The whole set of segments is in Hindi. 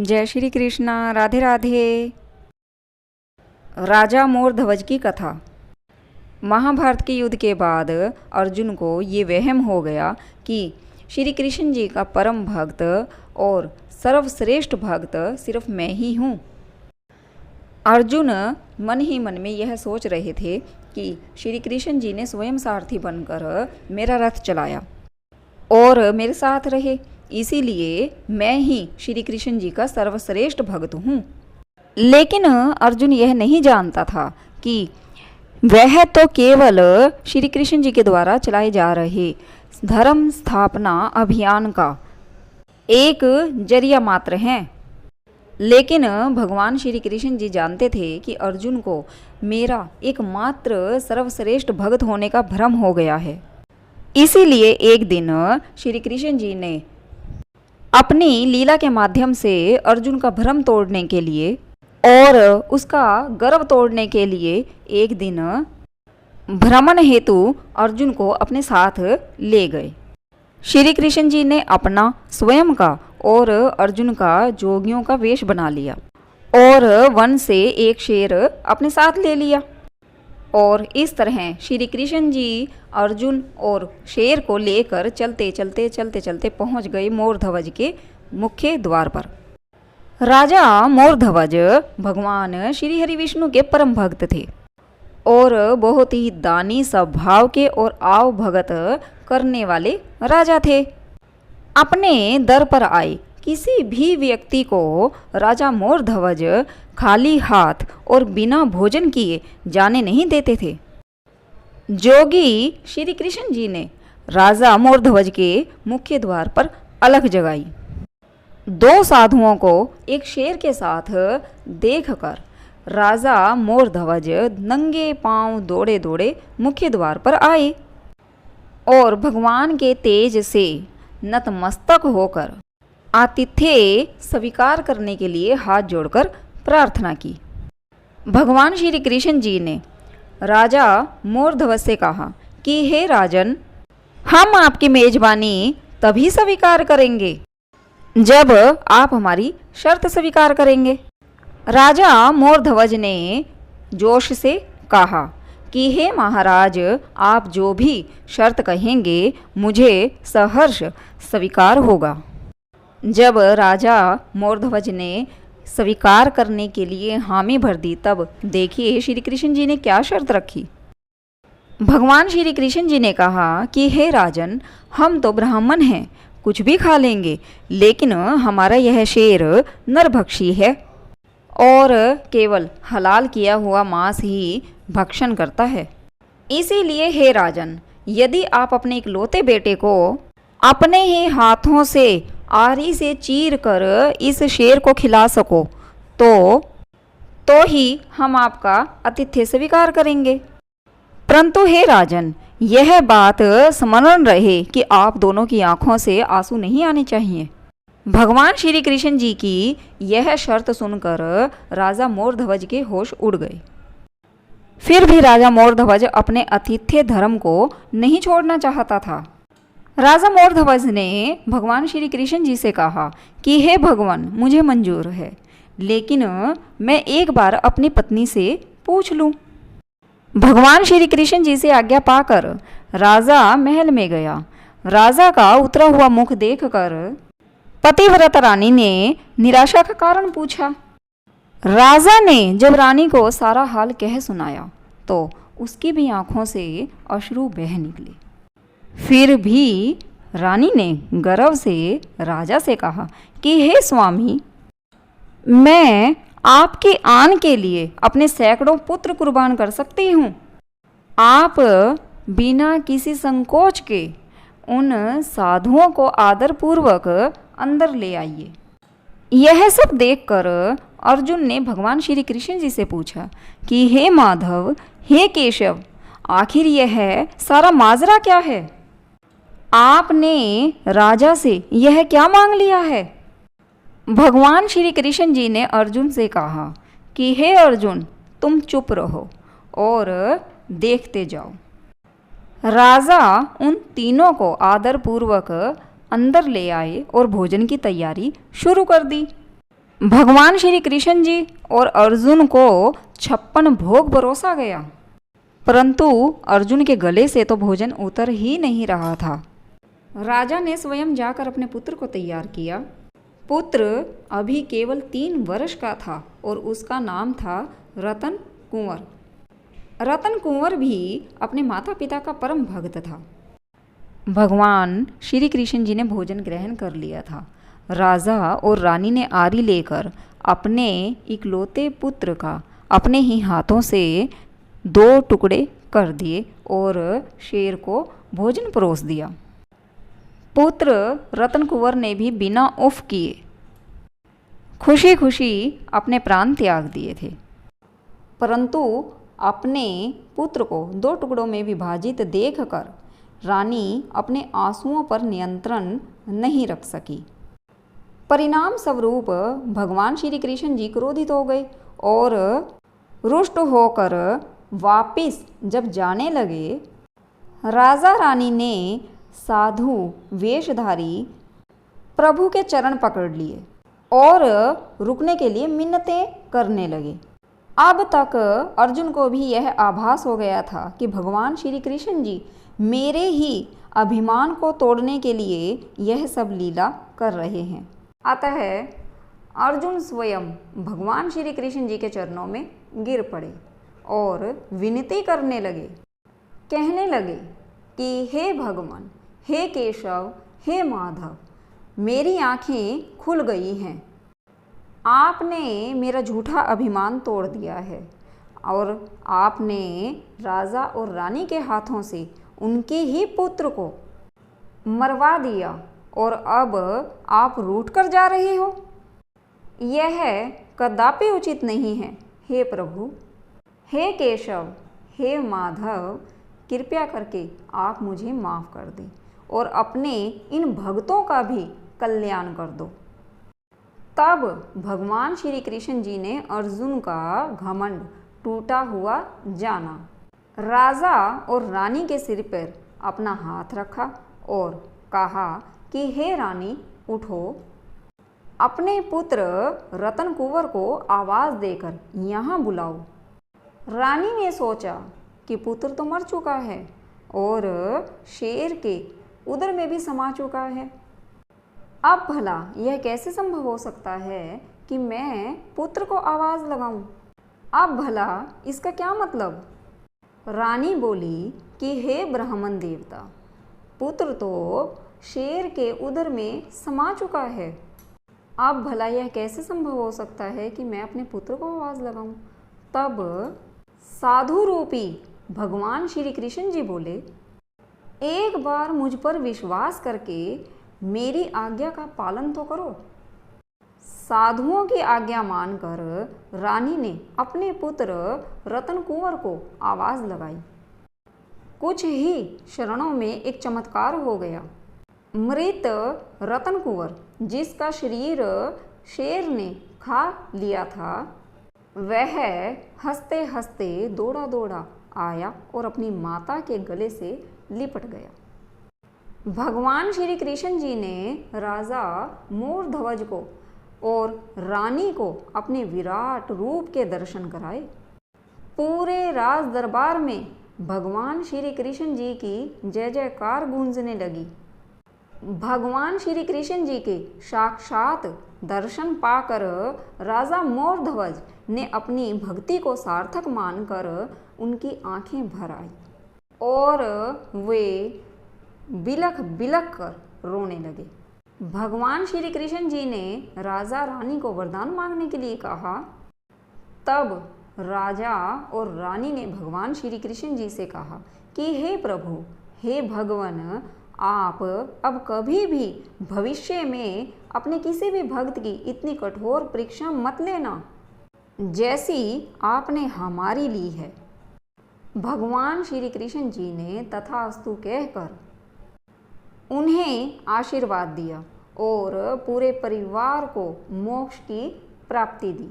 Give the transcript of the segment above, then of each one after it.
जय श्री कृष्णा। राधे राधे। राजा मोर ध्वज की कथा। महाभारत के युद्ध के बाद अर्जुन को ये वहम हो गया कि श्री कृष्ण जी का परम भक्त और सर्वश्रेष्ठ भक्त सिर्फ मैं ही हूँ। अर्जुन मन ही मन में यह सोच रहे थे कि श्री कृष्ण जी ने स्वयं सारथी बनकर मेरा रथ चलाया और मेरे साथ रहे, इसीलिए मैं ही श्री कृष्ण जी का सर्वश्रेष्ठ भक्त हूँ। लेकिन अर्जुन यह नहीं जानता था कि वह तो केवल श्री कृष्ण जी के द्वारा चलाए जा रहे धर्म स्थापना अभियान का एक जरिया मात्र हैं। लेकिन भगवान श्री कृष्ण जी जानते थे कि अर्जुन को मेरा एकमात्र सर्वश्रेष्ठ भक्त होने का भ्रम हो गया है। इसीलिए एक दिन श्री कृष्ण जी ने अपनी लीला के माध्यम से अर्जुन का भ्रम तोड़ने के लिए और उसका गर्व तोड़ने के लिए एक दिन भ्रमण हेतु अर्जुन को अपने साथ ले गए। श्री कृष्ण जी ने अपना स्वयं का और अर्जुन का जोगियों का वेश बना लिया और वन से एक शेर अपने साथ ले लिया और इस तरह श्री कृष्ण जी अर्जुन और शेर को लेकर चलते चलते पहुंच गए मोरध्वज के मुख्य द्वार पर। राजा मोरध्वज भगवान श्री हरि विष्णु के परम भक्त थे और बहुत ही दानी स्वभाव के और आव भगत करने वाले राजा थे। अपने दर पर आए किसी भी व्यक्ति को राजा मोरध्वज खाली हाथ और बिना भोजन किए जाने नहीं देते थे। जोगी श्री कृष्ण जी ने राजा मोरध्वज के मुख्य द्वार पर अलख जगाई। दो साधुओं को एक शेर के साथ देखकर राजा मोरध्वज नंगे पांव दौड़े दौड़े मुख्य द्वार पर आए और भगवान के तेज से नतमस्तक होकर आतिथ्य स्वीकार करने के लिए हाथ जोड़कर प्रार्थना की। भगवान श्री कृष्ण जी ने राजा मोरध्वज से कहा कि हे राजन, हम आपकी मेजबानी तभी स्वीकार करेंगे जब आप हमारी शर्त स्वीकार करेंगे। राजा मोरध्वज ने जोश से कहा कि हे महाराज, आप जो भी शर्त कहेंगे मुझे सहर्ष स्वीकार होगा। जब राजा मोरध्वज ने स्वीकार करने के लिए हामी भर दी तब देखिए श्री कृष्ण जी ने क्या शर्त रखी। भगवान श्री कृष्ण जी ने कहा कि हे राजन, हम तो ब्राह्मण हैं, कुछ भी खा लेंगे, लेकिन हमारा यह शेर नरभक्षी है और केवल हलाल किया हुआ मांस ही भक्षण करता है। इसीलिए हे राजन, यदि आप अपने इकलौते बेटे को अपने ही हाथों से आरी से चीर कर इस शेर को खिला सको तो ही हम आपका आतिथ्य स्वीकार करेंगे। परंतु हे राजन, यह बात स्मरण रहे कि आप दोनों की आंखों से आंसू नहीं आने चाहिए। भगवान श्री कृष्ण जी की यह शर्त सुनकर राजा मोरध्वज के होश उड़ गए। फिर भी राजा मोरध्वज अपने आतिथ्य धर्म को नहीं छोड़ना चाहता था। राजा मोरध्वज ने भगवान श्री कृष्ण जी से कहा कि हे भगवान, मुझे मंजूर है, लेकिन मैं एक बार अपनी पत्नी से पूछ लूं। भगवान श्री कृष्ण जी से आज्ञा पाकर राजा महल में गया। राजा का उतरा हुआ मुख देखकर पतिव्रता रानी ने निराशा का कारण पूछा। राजा ने जब रानी को सारा हाल कह सुनाया तो उसकी भी आंखों से अश्रु बह निकले। फिर भी रानी ने गर्व से राजा से कहा कि हे स्वामी, मैं आपके आन के लिए अपने सैकड़ों पुत्र कुर्बान कर सकती हूँ। आप बिना किसी संकोच के उन साधुओं को आदरपूर्वक अंदर ले आइए। यह सब देखकर अर्जुन ने भगवान श्री कृष्ण जी से पूछा कि हे माधव, हे केशव, आखिर यह सारा माजरा क्या है? आपने राजा से यह क्या मांग लिया है? भगवान श्री कृष्ण जी ने अर्जुन से कहा कि हे अर्जुन, तुम चुप रहो और देखते जाओ। राजा उन तीनों को आदरपूर्वक अंदर ले आए और भोजन की तैयारी शुरू कर दी। भगवान श्री कृष्ण जी और अर्जुन को 56 भोग परोसा गया, परंतु अर्जुन के गले से तो भोजन उतर ही नहीं रहा था। राजा ने स्वयं जाकर अपने पुत्र को तैयार किया। पुत्र अभी केवल 3 वर्ष का था और उसका नाम था रतन कुंवर। रतन कुंवर भी अपने माता पिता का परम भक्त था। भगवान श्री कृष्ण जी ने भोजन ग्रहण कर लिया था। राजा और रानी ने आरी लेकर अपने इकलौते पुत्र का अपने ही हाथों से 2 टुकड़े कर दिए और शेर को भोजन परोस दिया। पुत्र रतन कुंवर ने भी बिना उफ किए खुशी खुशी अपने प्राण त्याग दिए थे, परंतु अपने पुत्र को 2 टुकड़ों में विभाजित देखकर रानी अपने आंसुओं पर नियंत्रण नहीं रख सकी। परिणाम स्वरूप भगवान श्री कृष्ण जी क्रोधित हो गए और रुष्ट होकर वापिस जब जाने लगे, राजा रानी ने साधु वेशधारी प्रभु के चरण पकड़ लिए और रुकने के लिए मिन्नतें करने लगे। अब तक अर्जुन को भी यह आभास हो गया था कि भगवान श्री कृष्ण जी मेरे ही अभिमान को तोड़ने के लिए यह सब लीला कर रहे हैं। अतः अर्जुन स्वयं भगवान श्री कृष्ण जी के चरणों में गिर पड़े और विनती करने लगे, कहने लगे कि हे भगवान, हे केशव, हे माधव, मेरी आँखें खुल गई हैं। आपने मेरा झूठा अभिमान तोड़ दिया है और आपने राजा और रानी के हाथों से उनके ही पुत्र को मरवा दिया और अब आप रूठ कर जा रहे हो। यह कदापि उचित नहीं है। हे प्रभु, हे केशव, हे माधव, कृपया करके आप मुझे माफ़ कर दें और अपने इन भक्तों का भी कल्याण कर दो। तब भगवान श्री कृष्ण जी ने अर्जुन का घमंड टूटा हुआ जाना। राजा और रानी के सिर पर अपना हाथ रखा और कहा कि हे रानी, उठो, अपने पुत्र रतन कुंवर को आवाज़ देकर यहाँ बुलाओ। रानी ने सोचा कि पुत्र तो मर चुका है और शेर के उदर में भी समा चुका है। अब भला यह कैसे संभव हो सकता है कि मैं पुत्र को आवाज़ लगाऊं? अब भला इसका क्या मतलब? रानी बोली कि हे ब्राह्मण देवता, पुत्र तो शेर के उदर में समा चुका है। अब भला यह कैसे संभव हो सकता है कि मैं अपने पुत्र को आवाज़ लगाऊं? तब साधु रूपी भगवान श्री कृष्ण जी बोले, एक बार मुझ पर विश्वास करके मेरी आज्ञा का पालन तो करो। साधुओं की आज्ञा मानकर रानी ने अपने पुत्र रतन कुंवर को आवाज़ लगाई। कुछ ही क्षणों में एक चमत्कार हो गया। मृत रतन कुंवर, जिसका शरीर शेर ने खा लिया था, वह हंसते हंसते दौड़ा दौड़ा आया और अपनी माता के गले से लिपट गया। भगवान श्री कृष्ण जी ने राजा मोर ध्वज को और रानी को अपने विराट रूप के दर्शन कराए। पूरे राज दरबार में भगवान श्री कृष्ण जी की जय जयकार गूंजने लगी। भगवान श्री कृष्ण जी के साक्षात दर्शन पाकर राजा मोर ध्वज ने अपनी भक्ति को सार्थक मानकर उनकी आंखें भर आई और वे बिलख बिलख कर रोने लगे। भगवान श्री कृष्ण जी ने राजा रानी को वरदान मांगने के लिए कहा। तब राजा और रानी ने भगवान श्री कृष्ण जी से कहा कि हे प्रभु, हे भगवान, आप अब कभी भी भविष्य में अपने किसी भी भक्त की इतनी कठोर परीक्षा मत लेना जैसी आपने हमारी ली है। भगवान श्री कृष्ण जी ने तथास्तु कहकर उन्हें आशीर्वाद दिया और पूरे परिवार को मोक्ष की प्राप्ति दी।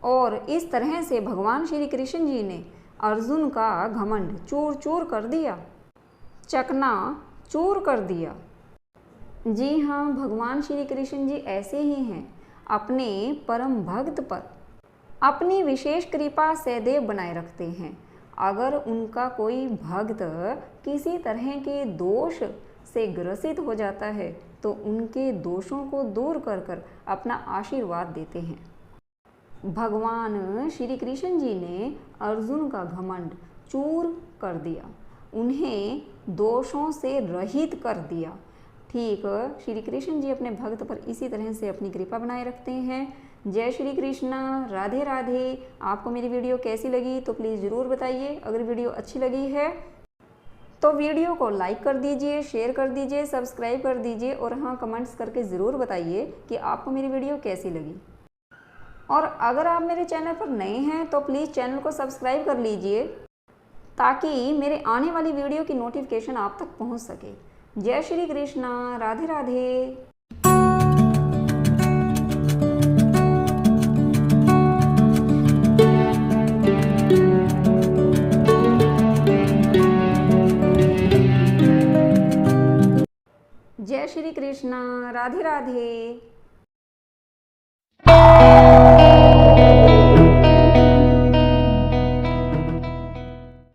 और इस तरह से भगवान श्री कृष्ण जी ने अर्जुन का घमंड चूर चूर कर दिया, चकना चूर कर दिया। जी हाँ, भगवान श्री कृष्ण जी ऐसे ही हैं। अपने परम भक्त पर अपनी विशेष कृपा सदैव बनाए रखते हैं। अगर उनका कोई भक्त किसी तरह के दोष से ग्रसित हो जाता है तो उनके दोषों को दूर कर कर अपना आशीर्वाद देते हैं। भगवान श्री कृष्ण जी ने अर्जुन का घमंड चूर कर दिया, उन्हें दोषों से रहित कर दिया। ठीक श्री कृष्ण जी अपने भक्त पर इसी तरह से अपनी कृपा बनाए रखते हैं। जय श्री कृष्णा, राधे राधे। आपको मेरी वीडियो कैसी लगी तो प्लीज़ ज़रूर बताइए। अगर वीडियो अच्छी लगी है तो वीडियो को लाइक कर दीजिए, शेयर कर दीजिए, सब्सक्राइब कर दीजिए और हाँ, कमेंट्स करके ज़रूर बताइए कि आपको मेरी वीडियो कैसी लगी। और अगर आप मेरे चैनल पर नए हैं तो प्लीज़ चैनल को सब्सक्राइब कर लीजिए ताकि मेरे आने वाली वीडियो की नोटिफिकेशन आप तक पहुंच सके। जय श्री कृष्णा, राधे राधे। जय श्री कृष्णा, राधे राधे।